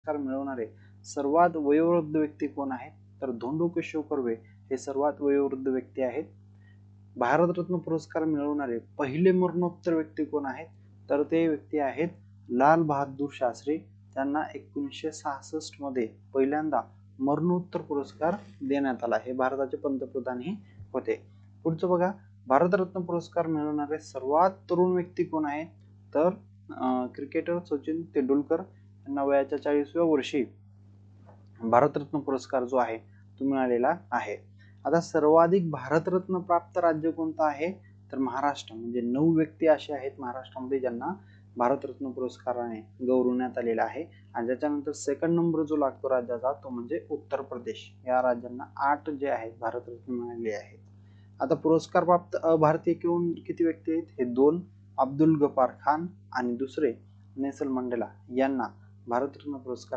पुरस्कार मिळवणारे सर्वात वयोवृद्ध व्यक्ती कोण आहेत? तर धोंडो केशव कर्वे हे सर्वात वयोवृद्ध व्यक्ती आहेत. भारतरत्न पुरस्कार मिळवणारे पहिले मरणोत्तर व्यक्ती कोण आहेत? तर ते व्यक्ती आहेत लाल बहादूर शास्त्री. त्यांना 1966 मध्ये पहिल्यांदा मरणोत्तर पुरस्कार देण्यात आला. हे भारताचे पंतप्रधानही होते. पुढचं बघा, भारतरत्न पुरस्कार मिळवणारे सर्वात तरुण व्यक्ती कोण आहे? तर क्रिकेटर सचिन तेंडुलकर यांना वयाच्या 40व्या वर्षी भारतरत्न पुरस्कार जो आहे तो मिळालेला आहे. आता सर्वाधिक भारतरत्न प्राप्त राज्य कोणतं आहे? तर महाराष्ट्र. म्हणजे 9 व्यक्ती असे आहेत महाराष्ट्रामध्ये ज्यांना भारतरत्न पुरस्काराने गौरवण्यात आलेला आहे. आणि त्याच्यानंतर सेकंड नंबर जो लागतो राज्याचा तो म्हणजे उत्तर प्रदेश. या राज्यांना 8 जे आहेत भारतरत्न मिळालेले आहेत. आता पुरस्कार प्राप्त अभारतीय किती व्यक्ती आहेत? हे 2, अब्दुल गफार खान आणि दुसरे नेल्सन मंडेला यांना भारतरत्न पुरस्कार